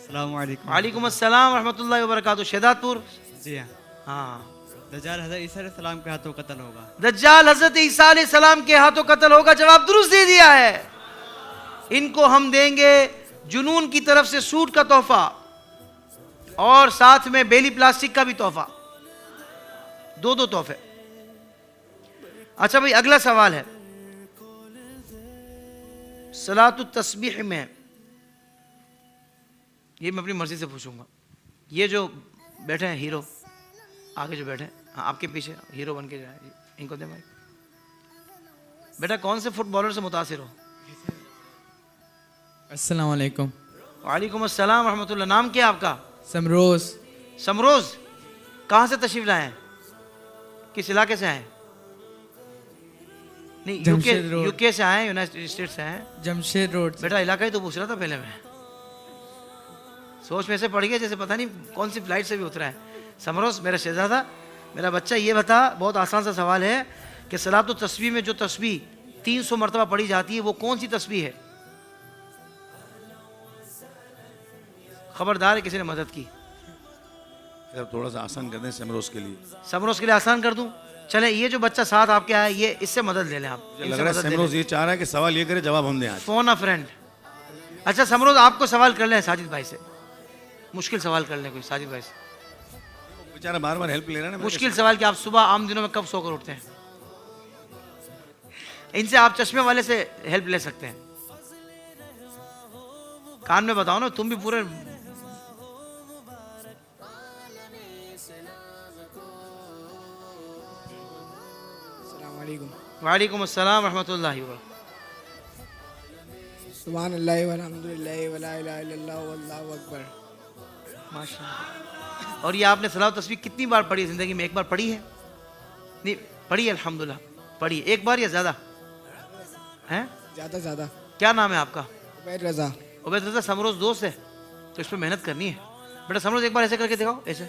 वालेकुम अस्सलाम रहमतुल्लाहि व बरकातुहू। शहदादपुर जी हाँ। दज्जाल हज़रत ईसा अलैहिस्सलाम के हाथों कत्ल होगा। दज्जाल हजरत ईसा अलैहिस्सलाम के हाथों कत्ल होगा, जवाब दुरुस्त दे दिया है। इनको हम देंगे जुनून की तरफ से सूट का तोहफा और साथ में बेली प्लास्टिक का भी तोहफा, दो तोहफे। अच्छा भाई, अगला सवाल है, सलातु तस्बीह में, ये मैं अपनी मर्जी से पूछूंगा। ये जो बैठे हैं हीरो, आगे जो बैठे हैं, हाँ आपके पीछे हीरो बन के जाए, इनको दे भाई। बेटा कौन से फुटबॉलर से मुतासिर हो? अस्सलाम वालेकुम। वालेकुम अस्सलाम रहमतुल्लाह। नाम क्या है आपका? समरोज। समरोज, कहाँ से तशरीफ लाए हैं, किस इलाके से आए? नहीं, यूके से आए, यूनाइटेड स्टेट से आए? जमशेद रोड। बेटा इलाका ही तो पूछ रहा था पहले मैं, सोच में से पड़ गया जैसे पता नहीं कौन सी फ्लाइट से भी उतरा है। समरोज मेरा शहजादा, मेरा बच्चा, ये बता, बहुत आसान सा सवाल है कि सलातो तस्बीह में जो तस्बीह 300 मरतबा पढ़ी जाती है वो कौन सी तस्बीह है? खबरदार है किसी ने मदद की। थोड़ा सा आसान कर दें समरोज के लिए। समरोज के लिए आसान कर दूं? चले, ये जो बच्चा साथ आपके आया, ये इससे मदद ले लें आप। लग रहा है समरोज ये चाह रहा है कि सवाल ये करे, जवाब हम दें आज। फोन अ फ्रेंड। अच्छा समरोज, आपको सवाल कर लें साजिद भाई से, मुश्किल सवाल कर लें कोई साजिद भाई से। बेचारा बार बार हेल्प ले रहा है ना। मुश्किल सवाल कि आप सुबह आम दिनों में कब सोकर उठते हैं? इनसे आप चश्मे वाले से हेल्प ले सकते हैं। कान में बताओ ना, तुम भी पूरे। अस्सलाम वालेकुम। वालेकुम अस्सलाम रहमतुल्लाहि व सुभान अल्लाह वल्हम्दुलिल्लाह वला इलाहा इल्लल्लाह वल्लाहु अकबर। माशाल्लाह। और ये आपने सलावत तस्बीह कितनी बार पढ़ी है ज़िंदगी में? एक बार पढ़ी है? नहीं पढ़ी है? अल्हम्दुलिल्लाह पढ़ी है। एक बार या ज़्यादा हैं? ज़्यादा। क्या नाम है आपका? उबैद रज़ा। उबैद रज़ा समरोज़ दोस्त है तो इस पर मेहनत करनी है बेटा। समरोज़ एक बार ऐसे करके दिखाओ, ऐसे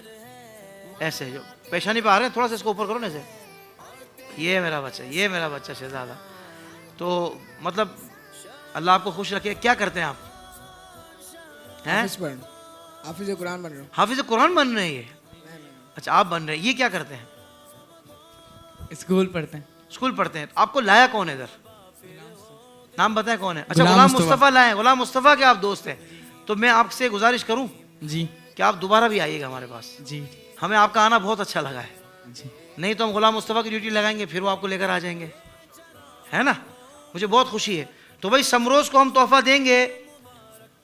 ऐसे जो पेशानी पे आ रहे हैं थोड़ा सा इसको ऊपर करो ना ऐसे। ये मेरा बच्चा, ये मेरा बच्चा शहजादा। तो मतलब अल्लाह आपको खुश रखे। क्या करते हैं आप? हैं? हाफिज़ कुरान बन रहा हूँ। हाफिज़ कुरान बन रहे हैं ये? अच्छा आप बन रहे हैं। ये क्या करते हैं? स्कूल पढ़ते हैं। स्कूल पढ़ते हैं। तो आपको लाया कौन है इधर? नाम बताएं कौन है? अच्छा गुलाम मुस्तफ़ा लाए। गुलाम मुस्तफ़ा के आप दोस्त हैं तो मैं आपसे गुजारिश करूं जी कि आप दोबारा भी आइएगा हमारे पास। जी हमें आपका आना बहुत अच्छा लगा है। जी नहीं तो हम गुलाम मुस्तफ़ा की ड्यूटी लगाएंगे फिर वो आपको लेकर आ जाएंगे, है ना? मुझे बहुत खुशी है। तो भाई समरोज़ को हम तोहफा देंगे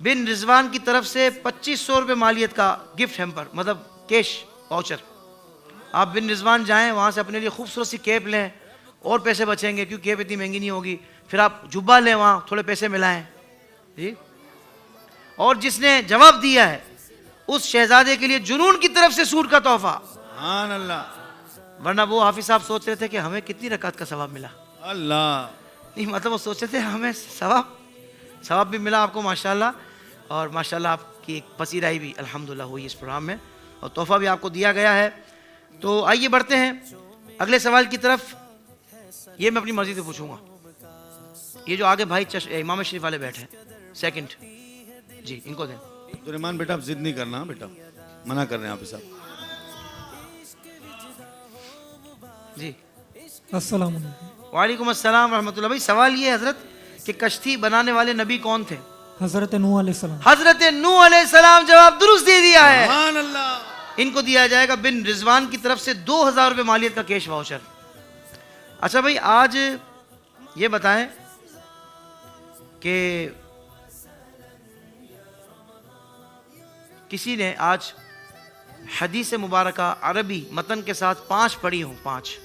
बिन रिजवान की तरफ से 2500 रुपये मालियत का गिफ्ट हैम्पर, मतलब कैश वाउचर। आप बिन रिजवान जाएं वहाँ से अपने लिए खूबसूरत सी कैप लें और पैसे बचेंगे क्योंकि कैप इतनी महंगी नहीं होगी। फिर आप जुब्बा लें वहाँ थोड़े पैसे मिलाएं जी। और जिसने जवाब दिया है उस शहजादे के लिए जुनून की तरफ से सूट का तोहफा। सुभान अल्लाह। वरना वो हाफिज साहब सोच रहे थे कि हमें कितनी रकात का सवाब मिला। अल्लाह नहीं मतलब वो सोच रहे थे हमें सवाब भी मिला आपको माशाल्लाह। और माशाल्लाह आपकी एक पसीराई भी अल्हम्दुलिल्लाह हुई इस प्रोग्राम में और तोहफा भी आपको दिया गया है। तो आइए बढ़ते हैं अगले सवाल की तरफ। ये मैं अपनी मर्जी से पूछूंगा। ये जो आगे भाई इमाम शरीफ वाले बैठे हैं सेकंड जी, इनको दें। अब्दुर्रहमान बेटा आप जिद नहीं करना बेटा, मना कर रहे हैं आप साहब जी। अस्सलाम वालेकुम। वालेकुम अस्सलाम रहमतुल्लाह। भाई सवाल ये हजरत कि कश्ती बनाने वाले नबी कौन थे? हजरत नूह अलैहिस्सलाम। हजरत नूह अलैहिस्सलाम। जवाब दुरुस्त दे दिया है। सुभान अल्लाह। इनको दिया जाएगा बिन रिजवान की तरफ से 2000 रुपये मालियत का कैश वाउचर। अच्छा भाई आज ये बताएं कि किसी ने आज हदीस मुबारक अरबी मतन के साथ 5 पढ़ी हूँ। 5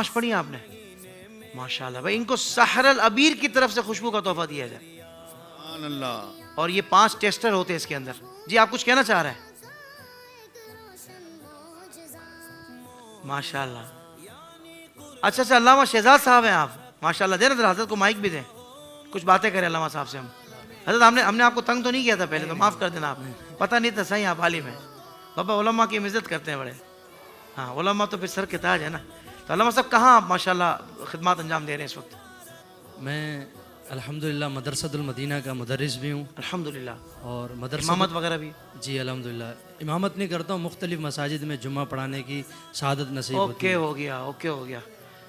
पढ़ी आपने? माशाल्लाह भाई इनको सहर अल अबीर की तरफ से खुशबू का तोहफा दिया जाए। सुभान अल्लाह। और ये 5 टेस्टर होते हैं इसके अंदर। जी आप कुछ कहना चाह रहे हैं? माशाल्लाह। अच्छा अल्लामा शहजाद साहब हैं आप? माशाल्लाह। देना जरा हजरत को माइक भी दें, कुछ बातें करें अल्लामा साहब से हम। हजरत हमने आपको तंग तो नहीं किया था पहले, तो माफ़ कर देना आपने, पता नहीं था सही आप आलिम है। बाबा उलमा की हम इज़्ज़त करते हैं बड़े। हाँ उलमा तो फिर सर के ताज है ना। तो अल्लामा साहब कहाँ आप माशाल्लाह खिदमत अंजाम दे रहे हैं इस वक्त? मैं अल्हम्दुलिल्लाह मदरसतुल मदीना का मुदर्रिस भी हूँ अल्हम्दुलिल्लाह। और इमामत वगैरह भी? जी अल्हम्दुलिल्लाह। इमामत नहीं करता हूँ, मुख्तलिफ मसाजिद में जुम्मा पढ़ाने की शहादत नसीब होती है। ओके हो गया।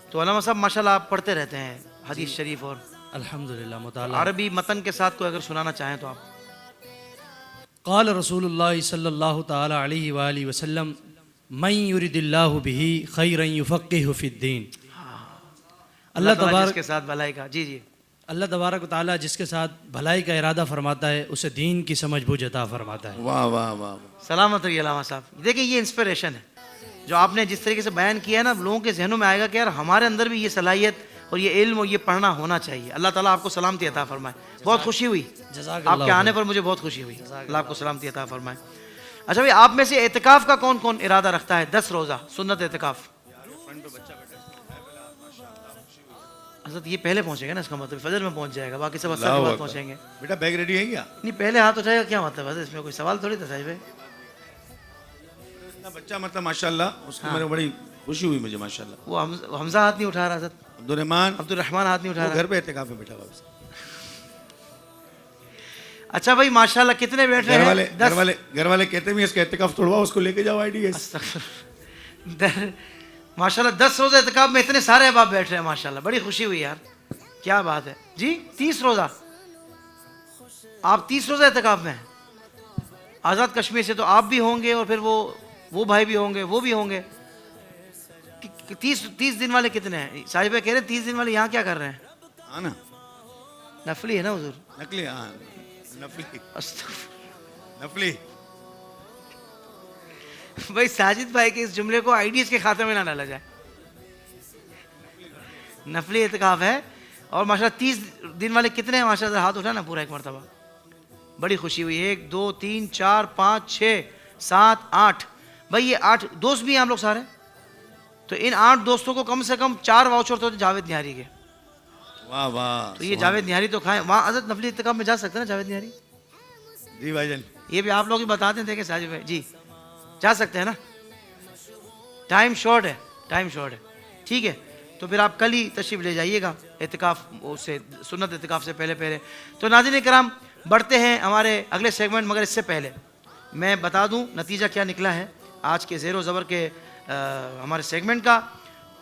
तो अल्लामा साहब माशाल्लाह आप पढ़ते रहते हैं हदीस शरीफ और अल्हम्दुलिल्लाह मुताला। अरबी मतन के साथ कोई अगर सुनाना चाहें तो आप। क़ाल रसूलुल्लाह सल्लल्लाहु ताला अलैहि वालैहि वसल्लम मन युरिदिल्लाहु बिही खैरन युफ़क़्क़िहु फ़िद्दीन। अल्लाह तबारक के साथ भलाई का जी जी। अल्लाह तबारक व तआला जिसके साथ भलाई का इरादा फरमाता है उसे दीन की समझ बूझ अता फरमाता है। वाह वाह वाह। सलामत रहिए अल्लामा साहब। देखिए ये इंस्पिरेशन है जो आपने जिस तरीके से बयान किया है ना, लोगों के जहनों में आएगा कि यार हमारे अंदर भी ये सलाहियत और ये इल्म और ये पढ़ना होना चाहिए। अल्लाह ताला आपको सलामती अता फरमाए। बहुत खुशी हुई आपके आने पर, मुझे बहुत खुशी हुई। अल्लाह आपको सलामती अता फरमाए। अच्छा भाई आप में से एतिकाफ का कौन कौन इरादा रखता है? 10 रोज़ा सुन्नत एतिकाफ। हज़रत ये पहले पहुंचेगा ना, इसका मतलब फजर में पहुंच जाएगा, बाकी सब असर के बाद पहुंचेंगे। बेटा बैग रेडी है क्या? नहीं पहले हाथ उठाएगा क्या मतलब है? इसमें कोई सवाल थोड़ी था साहिब। इतना बच्चा मतलब माशाल्लाह, उसको मेरे बड़ी खुशी हुई मुझे माशाल्लाह। वो हमजा हाथ नहीं उठा रहा था। अब्दुर्रहमान हाथ नहीं उठा रहा। घर पे एतिकाफ में बैठा हुआ। अच्छा भाई माशाल्लाह कितने बैठ रहे हैं? घर वाले कहते हैं इसका एतिकाफ तोड़वा, उसको लेके जाओ आईडीएस। माशाल्लाह 10 रोज़ा एतिकाफ में इतने सारे अहबाब बैठ रहे हैं माशाल्लाह, बड़ी खुशी हुई यार, क्या बात है जी। 30 रोज़ा आप 30 रोज़ा एतिकाफ में हैं। आज़ाद कश्मीर से तो आप भी होंगे और फिर वो भाई भी होंगे, वो भी होंगे। 30 दिन वाले कितने हैं? साहिब कह रहे हैं 30 दिन वाले यहाँ क्या कर रहे हैं? हाँ ना, नफली है ना हुजूर? नकली, हाँ नफली। भाई साजिद भाई के इस जुमले को आईडीएस के खाते में ना डाला जाए। नफली एतिकाफ है और माशाल्लाह 30 दिन वाले कितने हैं माशाल्लाह, हाथ उठाना पूरा एक मरतबा। बड़ी खुशी हुई। 1 2 3 4 5 6 7 8, भाई ये 8 दोस्त भी हैं आप लोग सारे। तो इन 8 दोस्तों को कम से कम 4 वाउचर तो जावेद निहारी के। वाह वाह। तो ये जावेद निहारी तो खाएं। वहाँ हज़रत नफली इत्तिकाफ में जा सकते हैं ना जावेद निहारी? जी भाईजान, ये भी आप लोग ही बताते थे कि साजिद भाई जी जा सकते हैं ना? टाइम शॉर्ट है, टाइम शॉर्ट है, ठीक है। तो फिर आप कल ही तशरीफ़ ले जाइएगा इत्तिकाफ से, सुन्नत इत्तिकाफ से पहले पहले। तो नाज़रीन किराम बढ़ते हैं हमारे अगले सेगमेंट, मगर इससे पहले मैं बता दूं नतीजा क्या निकला है आज के ज़ेरो ज़बर के हमारे सेगमेंट का।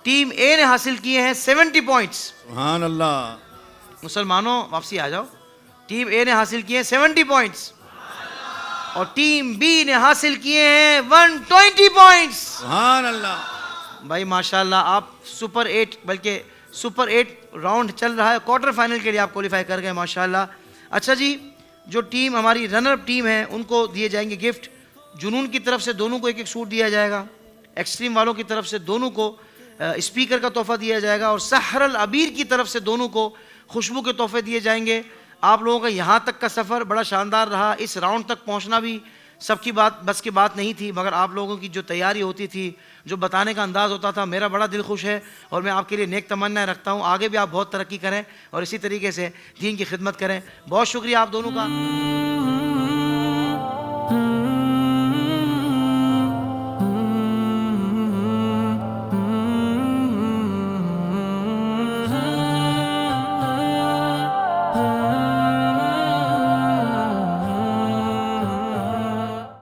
टीम ए ने हासिल किए हैं 70 पॉइंट्स। सुभान अल्लाह। मुसलमानों वापसी आ जाओ। टीम ए ने हासिल किए हैं 70 पॉइंट्स और टीम बी ने हासिल किए हैं 120 पॉइंट्स। सुभान अल्लाह। भाई माशाल्लाह, आप सुपर 8 बल्कि सुपर 8 राउंड चल रहा है, क्वार्टर फाइनल के लिए आप क्वालिफाई कर गए माशाल्लाह। अच्छा जी, जो टीम हमारी रनर टीम है उनको दिए जाएंगे गिफ्ट। जुनून की तरफ से दोनों को 1-1 सूट दिया जाएगा। एक्सट्रीम वालों की तरफ से दोनों को स्पीकर का तोहफा दिया जाएगा और सहरल अबीर की तरफ से दोनों को खुशबू के तोहफे दिए जाएंगे। आप लोगों का यहाँ तक का सफ़र बड़ा शानदार रहा। इस राउंड तक पहुँचना भी सबकी बस की बात नहीं थी, मगर आप लोगों की जो तैयारी होती थी, जो बताने का अंदाज़ होता था, मेरा बड़ा दिल खुश है और मैं आपके लिए नेक तमन्नाएं रखता हूँ। आगे भी आप बहुत तरक्की करें और इसी तरीके से दीन की खिदमत करें। बहुत शुक्रिया आप दोनों का।